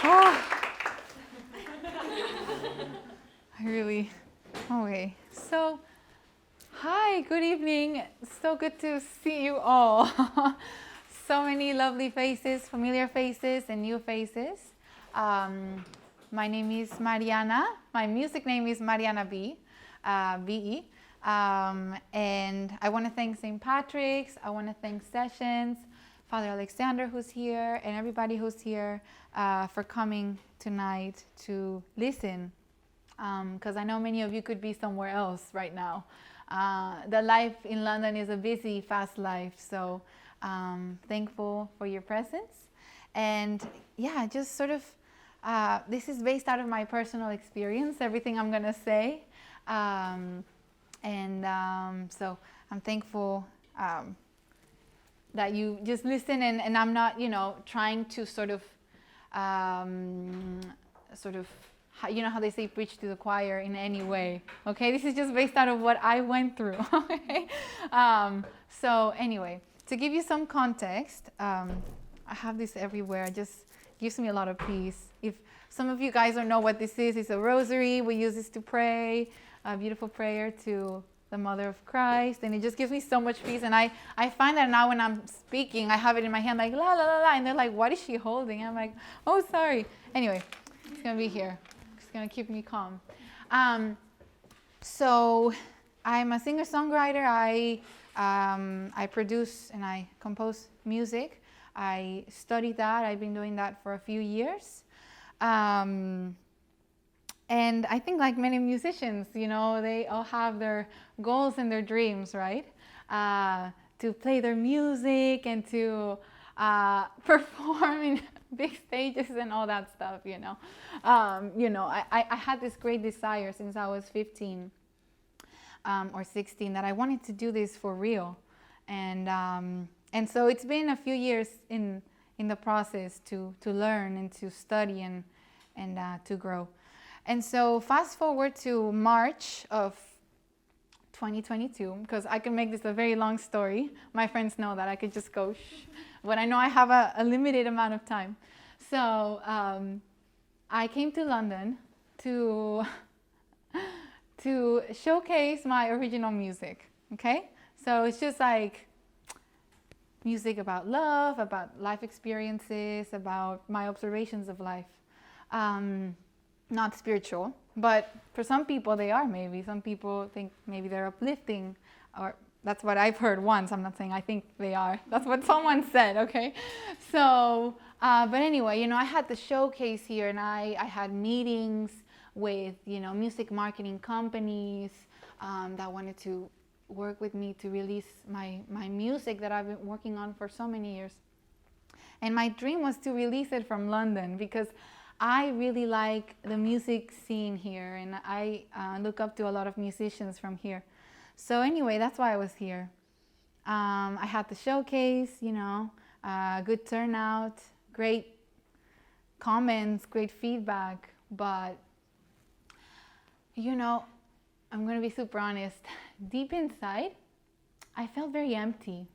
Oh, okay. So, hi, good evening. So good to see you all. So many lovely faces, familiar faces, and new faces. My name is Mariana. My music name is Mariana Be, B-E. And I want to thank St. Patrick's. I want to thank Sessions, Father Alexander who's here, and everybody who's here for coming tonight to listen. Because I know many of you could be somewhere else right now. The life in London is a busy, fast life. So thankful for your presence. And yeah, just sort of, this is based out of my personal experience, everything I'm going to say. So I'm thankful that you just listen, and I'm not, trying to sort of, you know how they say preach to the choir in any way. Okay, this is just based out of what I went through. Okay, so anyway, to give you some context, I have this everywhere. It just gives me a lot of peace. If some of you guys don't know what this is, it's a rosary. We use this to pray, a beautiful prayer to the Mother of Christ, and it just gives me so much peace. And I find that now when I'm speaking, I have it in my hand like la la la la, and they're like, what is she holding? And I'm like, oh, sorry. Anyway, it's gonna be here. It's gonna keep me calm. So I'm a singer-songwriter. I produce and I compose music. I studied that. I've been doing that for a few years. And I think like many musicians, they all have their goals and their dreams, right? To play their music and to perform in big stages and all that stuff, I had this great desire since I was 15 or 16 that I wanted to do this for real. And so it's been a few years in the process to learn and to study and to grow. And so fast forward to March of 2022, because I can make this a very long story. My friends know that I could just go shh, but I know I have a limited amount of time. So I came to London to showcase my original music, okay? So it's just like music about love, about life experiences, about my observations of life. Not spiritual, but for some people they are maybe. Some people think maybe they're uplifting, or that's what I've heard once. I'm not saying I think they are. That's what someone said, okay? So, but anyway, I had the showcase here, and I had meetings with, music marketing companies that wanted to work with me to release my music that I've been working on for so many years. And my dream was to release it from London, because I really like the music scene here, and I look up to a lot of musicians from here. So anyway, that's why I was here. I had the showcase, good turnout, great comments, great feedback, but I'm going to be super honest. Deep inside, I felt very empty,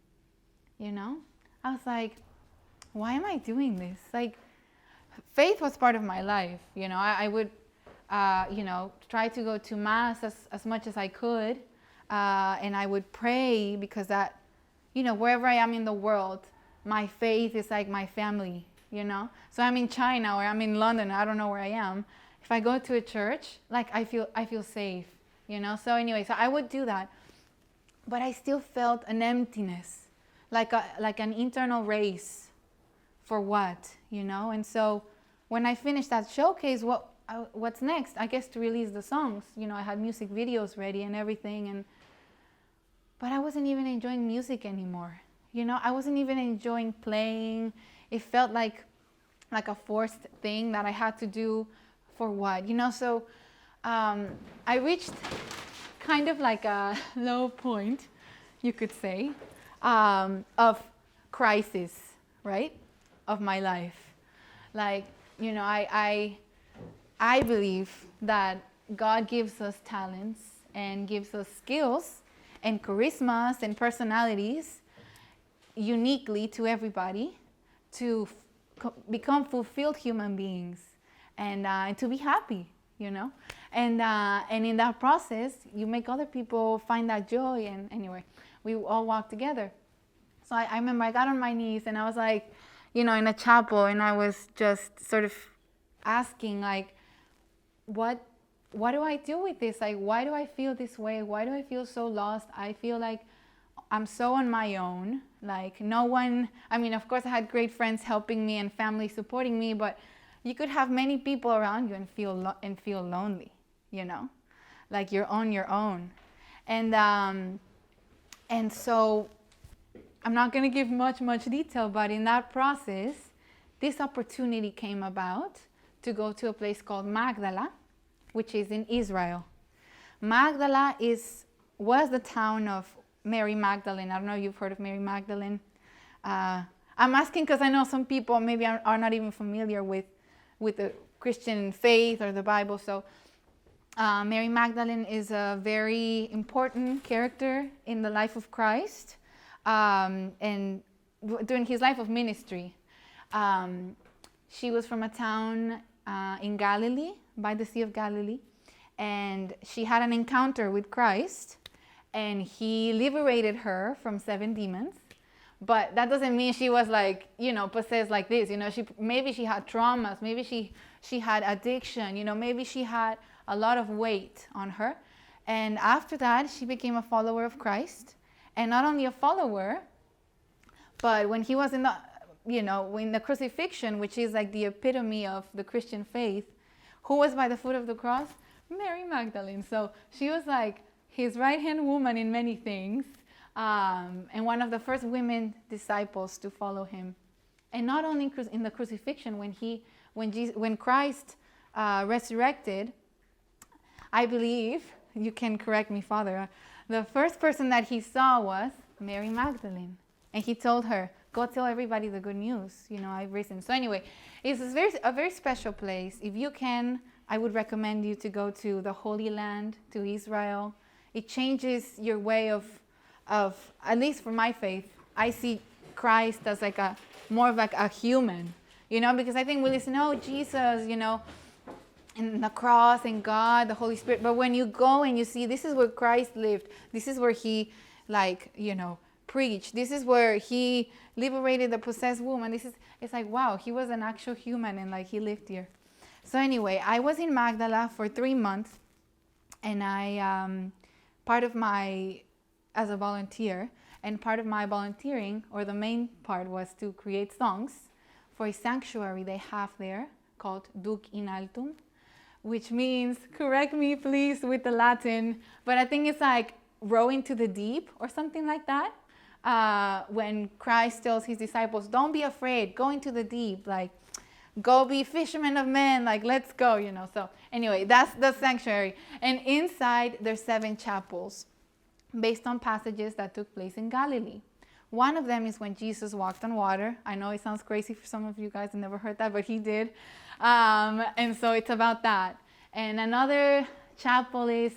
I was like, why am I doing this? Like, faith was part of my life, I would, try to go to Mass as much as I could, and I would pray, because that, wherever I am in the world, my faith is like my family, So I'm in China or I'm in London, I don't know where I am. If I go to a church, like I feel safe, So anyway, so I would do that, but I still felt an emptiness, like an internal race. For what, And so when I finished that showcase, what's next? I guess to release the songs. I had music videos ready and everything, but I wasn't even enjoying music anymore. I wasn't even enjoying playing. It felt like a forced thing that I had to do for what, So I reached kind of like a low point, you could say, of crisis, right? Of my life. Like, I believe that God gives us talents and gives us skills and charismas and personalities uniquely to everybody to become fulfilled human beings, and to be happy, you know. And in that process, you make other people find that joy. And anyway, we all walk together. So I remember I got on my knees and I was like, you know, in a chapel, and I was just sort of asking, like, what do I do with this? Like, why do I feel this way? Why do I feel so lost? I feel like I'm so on my own. Like, no one, I mean, of course I had great friends helping me and family supporting me, but you could have many people around you and feel lonely, you know, like you're on your own. And so I'm not going to give much detail, but in that process, this opportunity came about to go to a place called Magdala, which is in Israel. Magdala was the town of Mary Magdalene. I don't know if you've heard of Mary Magdalene. I'm asking because I know some people maybe are not even familiar with the Christian faith or the Bible. So Mary Magdalene is a very important character in the life of Christ, and during his life of ministry. She was from a town in Galilee, by the Sea of Galilee, and she had an encounter with Christ, and he liberated her from 7 demons. But that doesn't mean she was like, you know, possessed like this. You know, maybe she had traumas, maybe she had addiction, you know, maybe she had a lot of weight on her. And after that, she became a follower of Christ. And not only a follower, but when he was in the, you know, in the crucifixion, which is like the epitome of the Christian faith, who was by the foot of the cross? Mary Magdalene. So she was like his right-hand woman in many things. And one of the first women disciples to follow him. And not only in the crucifixion, when Christ resurrected, I believe, you can correct me, Father, the first person that he saw was Mary Magdalene. And he told her, go tell everybody the good news, you know, I've risen. So anyway, it's a very special place. If you can, I would recommend you to go to the Holy Land, to Israel. It changes your way of at least for my faith, I see Christ as like more of like a human, you know, because I think we listen, oh, Jesus, you know, and the cross and God, the Holy Spirit. But when you go and you see, this is where Christ lived. This is where he, like, you know, preached. This is where he liberated the possessed woman. It's like, wow, he was an actual human and like he lived here. So anyway, I was in Magdala for 3 months, and as a volunteer, and part of my volunteering, or the main part, was to create songs for a sanctuary they have there called Duc in Altum, which means, correct me please with the Latin, but I think it's like row into the deep or something like that. When Christ tells his disciples, don't be afraid, go into the deep, like go be fishermen of men, like let's go, you know. So anyway, that's the sanctuary. And inside there's 7 chapels based on passages that took place in Galilee. One of them is when Jesus walked on water. I know it sounds crazy for some of you guys who never heard that, but he did. And so it's about that. And another chapel is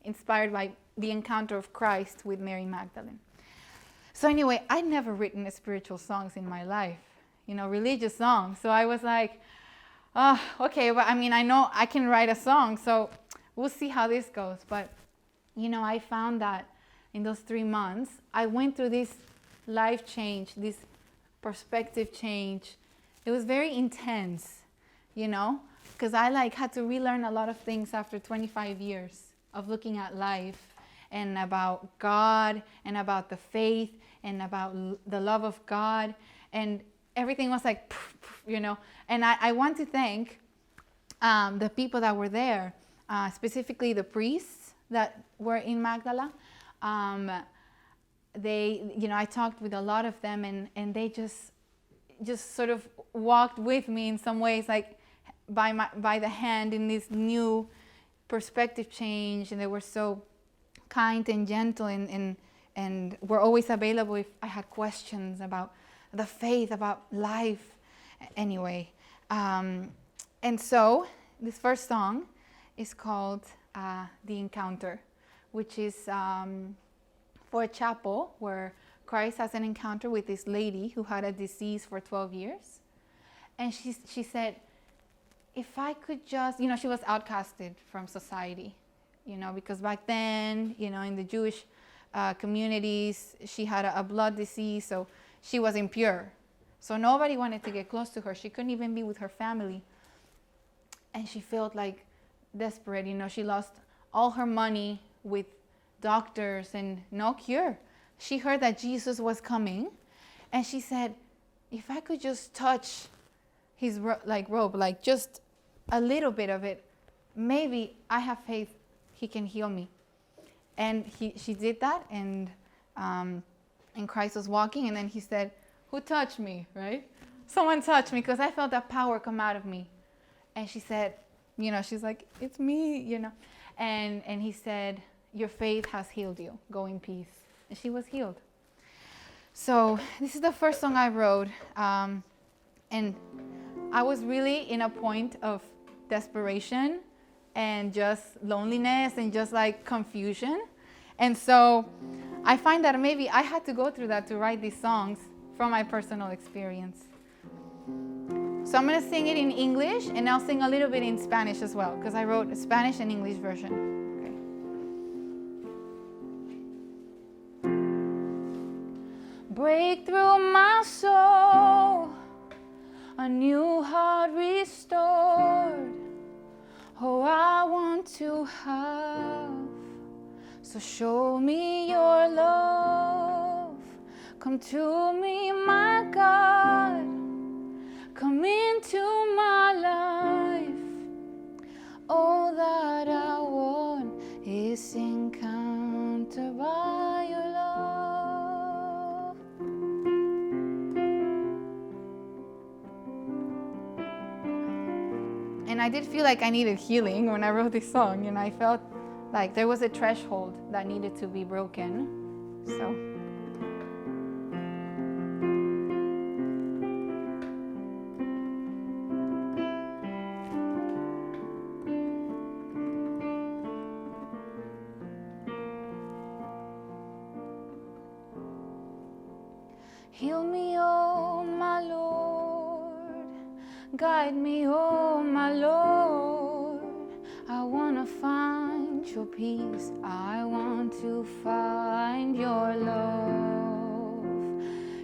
inspired by the encounter of Christ with Mary Magdalene. So anyway, I'd never written spiritual songs in my life, you know, religious songs. So I was like, oh, okay, but I mean, I know I can write a song, so we'll see how this goes. But you know, I found that in those 3 months, I went through this life change, this perspective change. It was very intense, you know, because I like had to relearn a lot of things after 25 years of looking at life and about God and about the faith and about the love of God, and everything was like, you know. And I want to thank the people that were there, specifically the priests that were in Magdala. They, you know, I talked with a lot of them, and they just sort of walked with me in some ways, like by the hand in this new perspective change, and they were so kind and gentle, and were always available if I had questions about the faith, about life. Anyway, and so this first song is called The Encounter, which is for a chapel where Christ has an encounter with this lady who had a disease for 12 years. And she said, if I could just, she was outcasted from society, because back then, in the Jewish communities, she had a blood disease, so she was impure. So nobody wanted to get close to her. She couldn't even be with her family. And she felt like desperate, she lost all her money with doctors and no cure. She heard that Jesus was coming, and she said, if I could just touch his robe, just a little bit of it, maybe I have faith he can heal me. And she did that, and Christ was walking, and then he said, who touched me, right? Someone touched me, because I felt that power come out of me. And she said, she's like, it's me, And he said, your faith has healed you. Go in peace. And she was healed. So this is the first song I wrote. And I was really in a point of desperation and just loneliness and just confusion. And so I find that maybe I had to go through that to write these songs from my personal experience. So I'm going to sing it in English, and I'll sing a little bit in Spanish as well, because I wrote a Spanish and English version. Break through my soul, a new heart restored. Oh, I want to have. So show me your love. Come to me, my God. Come into my life. All that I want is encounter by your love. And I did feel like I needed healing when I wrote this song, and I felt like there was a threshold that needed to be broken. So heal me, oh my Lord. Guide me, oh my Lord. I want to find your peace. I want to find your love.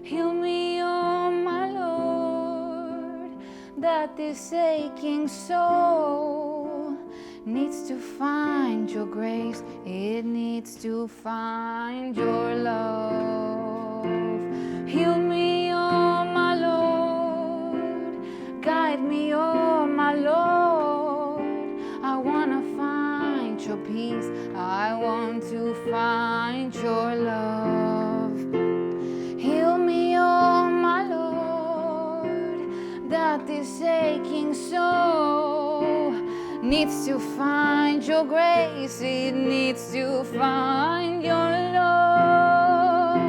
Heal me, oh my Lord. That this aching soul needs to find your grace. It needs to find your love. Heal me, oh my Lord. Guide me, oh my Lord. I want to find your peace. I want to find your love. Heal me, oh my Lord. That this aching soul needs to find your grace. It needs to find your love.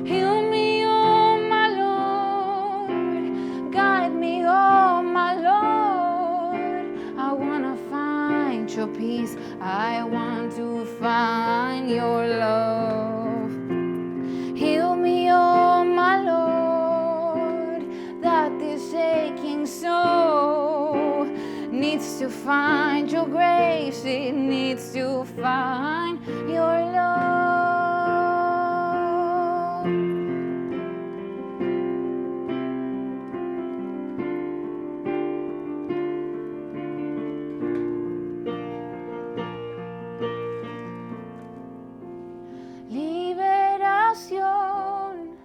Heal me, oh my Lord. Guide me, oh my Lord. I want to find your peace. I want to find your love. Heal me, oh my Lord. That this aching soul needs to find your grace. It needs to find your love. Liberación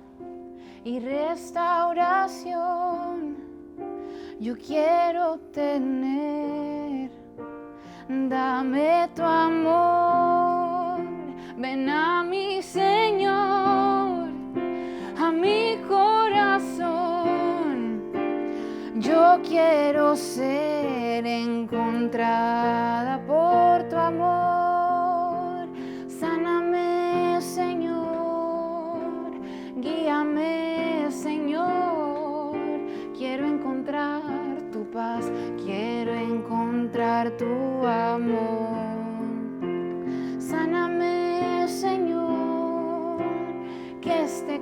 y restauración yo quiero tener. Dame tu amor, ven a mi Señor, a mi corazón. Yo quiero ser encontrada por tu amor. Sáname, Señor, guíame, Señor. Quiero encontrar tu paz, quiero encontrar tu amor. Sáname, Señor, que este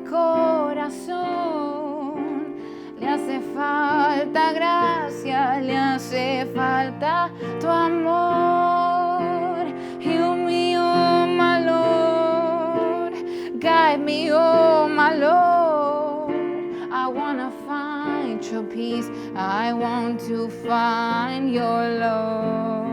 hace falta gracia, le hace falta tu amor. Heal me, oh my Lord, guide me, oh my Lord. I wanna find your peace, I want to find your love.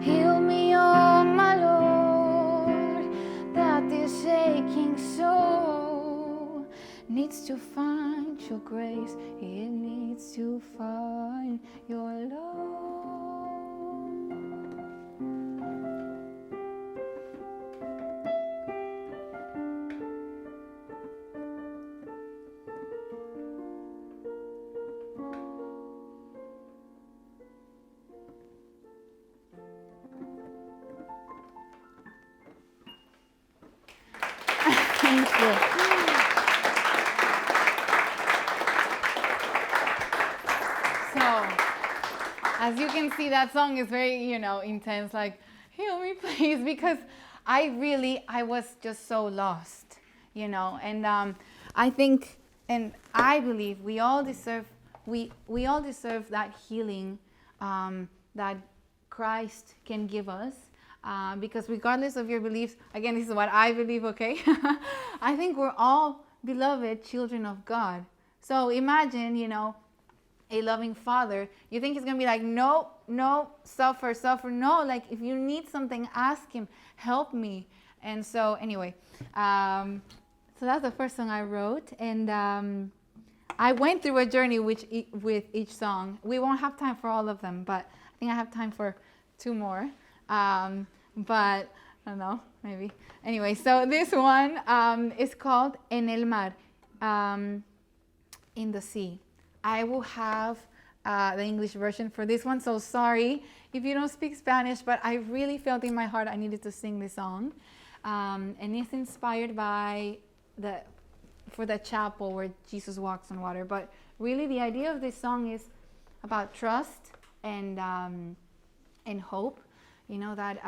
Heal me, oh my Lord, that this aching soul needs to find your grace, it needs to find your love. Thank you. So, as you can see, that song is very, intense, like, heal me please, because I was just so lost, and I think, and I believe we all deserve that healing that Christ can give us. Because regardless of your beliefs, again, this is what I believe, okay? I think we're all beloved children of God. So imagine, a loving father. You think he's going to be like, no, suffer. No, like if you need something, ask him, help me. And so anyway, so that's the first song I wrote. And I went through a journey with each song. We won't have time for all of them, but I think I have time for 2 more. But I don't know, maybe. Anyway, so this one is called En el Mar, in the sea. I will have the English version for this one, so sorry if you don't speak Spanish, but I really felt in my heart I needed to sing this song. And it's inspired by for the chapel where Jesus walks on water. But really the idea of this song is about trust and hope. That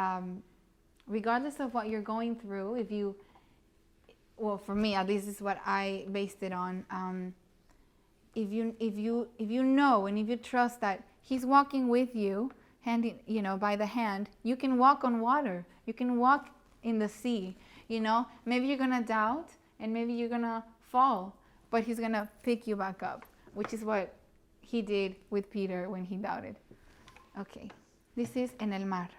regardless of what you're going through, for me at least, this is what I based it on. If you know and if you trust that He's walking with you, by the hand, you can walk on water. You can walk in the sea. Maybe you're gonna doubt and maybe you're gonna fall, but He's gonna pick you back up, which is what He did with Peter when he doubted. Okay, this is En el Mar.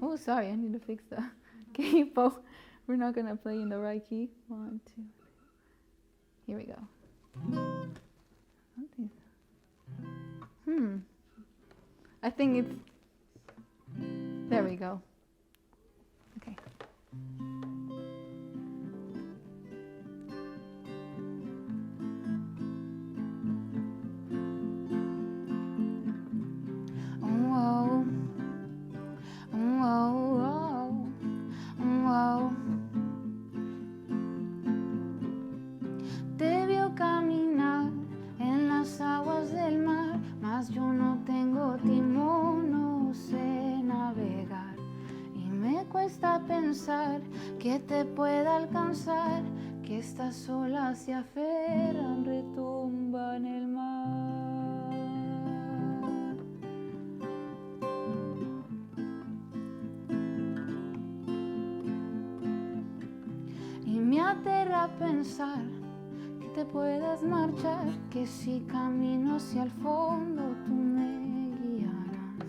Oh, sorry, I need to fix the capo. We're not gonna play in the right key. 1, 2. Here we go. I think it's. There we go. Okay. Te vio caminar en las aguas del mar, mas yo no tengo timón, no sé navegar. Y me cuesta pensar que te pueda alcanzar, que estas olas se aferran, retumban el mar. Y me aterra pensar que te puedas marchar, que si camino hacia el fondo tú me guiarás.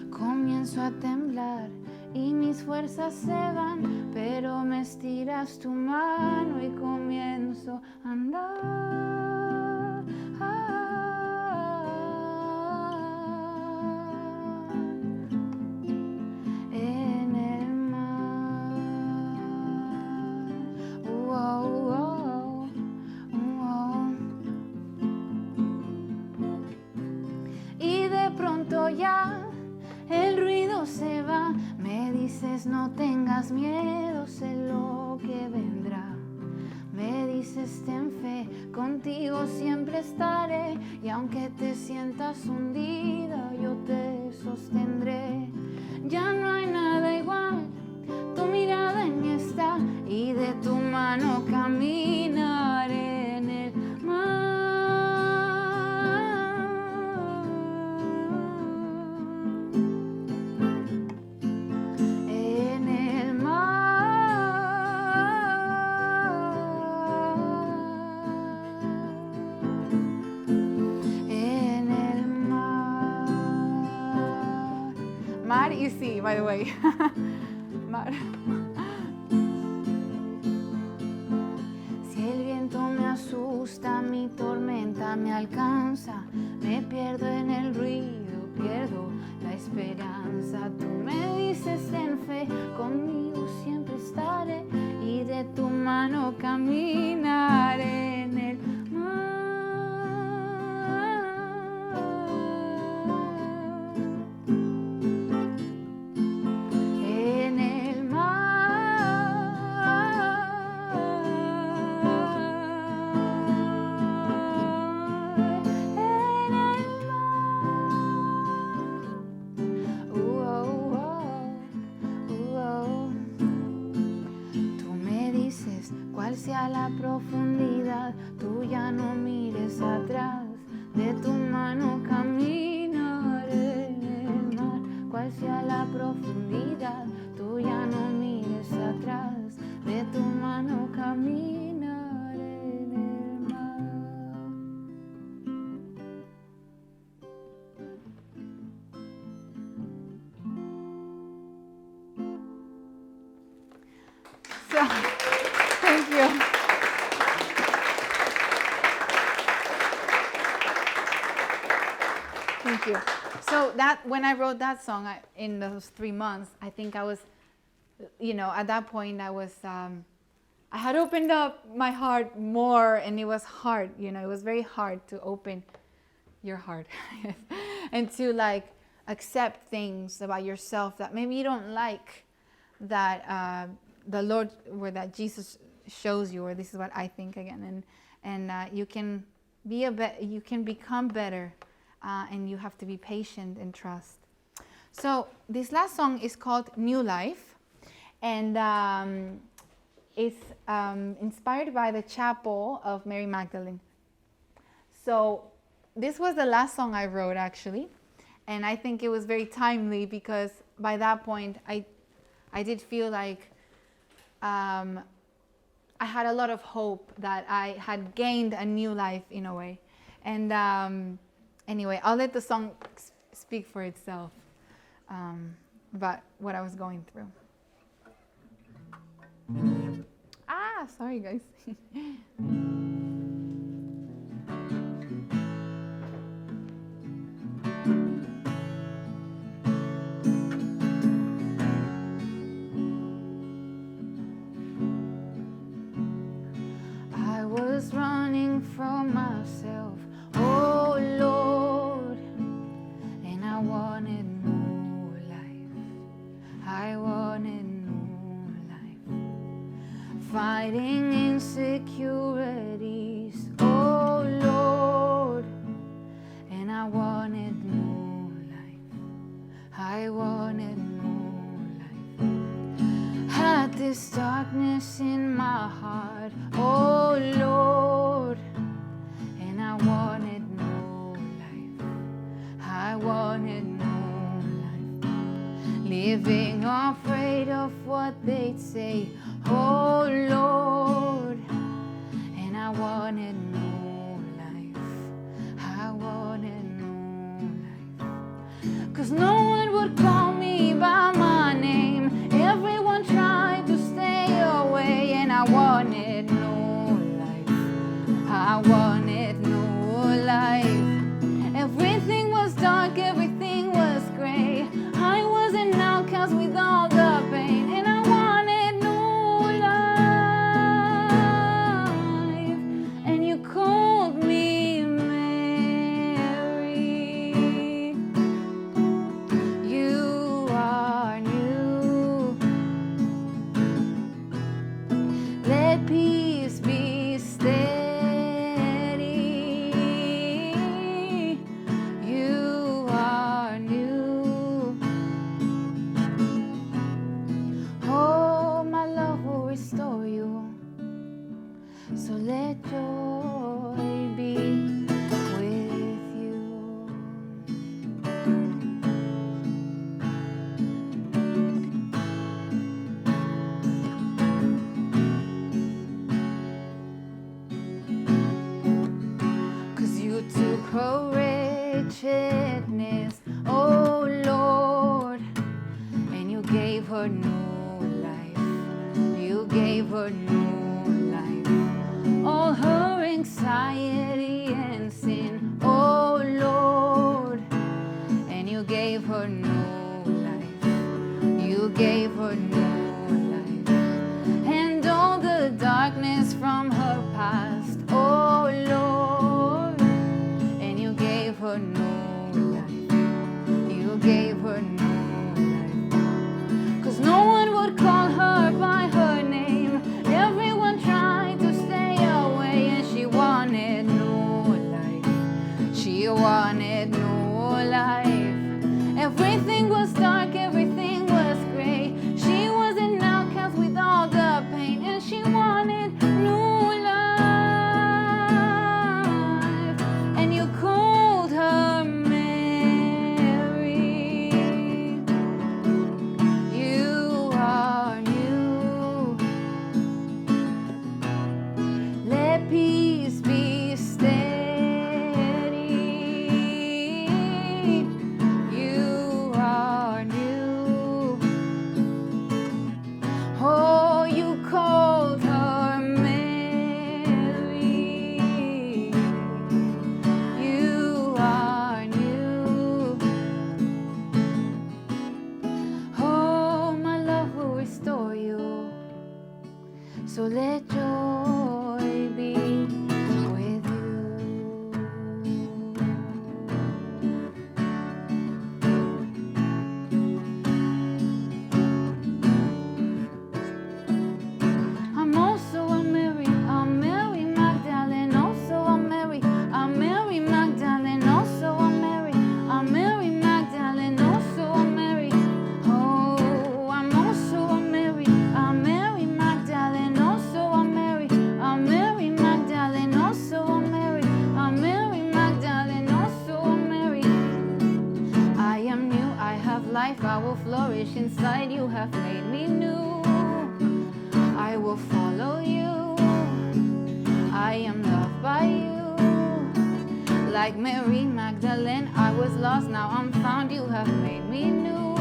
Comienzo a temblar y mis fuerzas se van, pero me estiras tu mano y comienzo a andar. En el mar. Y de pronto ya el ruido se va, me dices no tengas miedo, sé lo que vendrá. Me dices ten fe, contigo siempre estaré, y aunque te sientas hundida, yo te sostendré. Ya no hay nada igual you see, by the way. Si el viento me asusta, mi tormenta me alcanza, me pierdo en el ruido, pierdo la esperanza. Tú me dices ten fe, conmigo siempre estaré y de tu mano caminaré en el mar. En el mar. En el mar. Tú me dices cuál sea la profundidad, tú ya no mires atrás, de tu mano caminaré en el mar. Cuál sea la profundidad, tú ya no mires atrás, de tu mano caminaré en el mar. So, thank you. Thank you. So that when I wrote that song in those 3 months, I think I was, at that point I was, I had opened up my heart more, and it was hard. It was very hard to open your heart and to accept things about yourself that maybe you don't like, that the Lord or that Jesus shows you, or this is what I think again, and you can you can become better. And you have to be patient and trust. So this last song is called New Life, and it's inspired by the chapel of Mary Magdalene. So this was the last song I wrote, actually, and I think it was very timely because by that point I did feel like I had a lot of hope that I had gained a new life in a way. And anyway, I'll let the song speak for itself about what I was going through. Sorry guys. I was running from myself, oh Lord, and I wanted new life. I wanted new life. Fighting insecurities, oh Lord, and I wanted new life. I wanted new life. Had this darkness in my heart, oh Lord, and I wanted new life. I wanted new life. Living afraid of what they'd say, oh Lord, and I wanted new life. I wanted new life. 'Cause no one would call me by my name. Everyone tried to stay away, and I wanted new life. I wanted new life. Everything was dark, everything was gray. I was an outcast with all the pain, and I wanted new life. And you called me Mary. You are new. Let peace be steady. You are new. gave her new life. You gave her new life. All her anxiety and sin, oh Lord, and you gave her new life. You gave her new life. And all the darkness from her past, oh Lord, and you gave her new life. You gave her new life. 'Cause no one would call her by her name. Everyone tried to stay away, and she wanted new life. She wanted new life. Everything was dark, everything was gray. She was an outcast with all the pain, and she wanted new life. And you called her Mary. You are new. Let peace be steady. You are new. Oh, you called her Mary. You are new. Oh, my love will restore you. So let joy be with you. I'm also a Mary Magdalene, also a Mary Magdalene, also a Mary Magdalene, also a Mary. Oh, I'm also a Mary Magdalene, also a Mary Magdalene, also a Mary Magdalene, also a Mary. I am new, I have life, I will flourish inside. You have made me new. I will follow you. I am loved by you. Like Mary Magdalene, I was lost, now I'm found. You have made me new.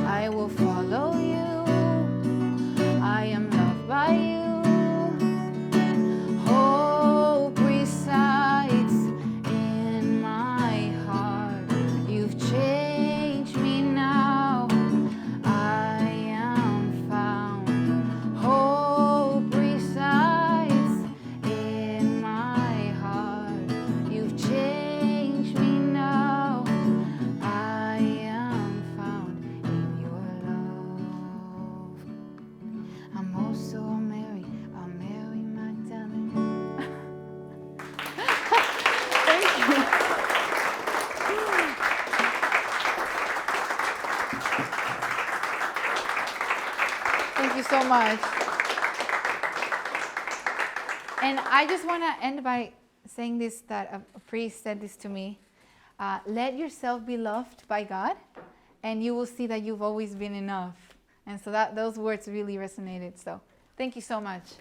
I will follow you. I am loved by you. Hope resides in my heart. You've changed me now. I am found. Hope resides in my heart. You've changed me now. I am found in your love. I'm also a Mary Magdalene. Thank you. Thank you so much. And I just want to end by saying this, that a priest said this to me. Let yourself be loved by God, and you will see that you've always been enough. And so those words really resonated. So thank you so much.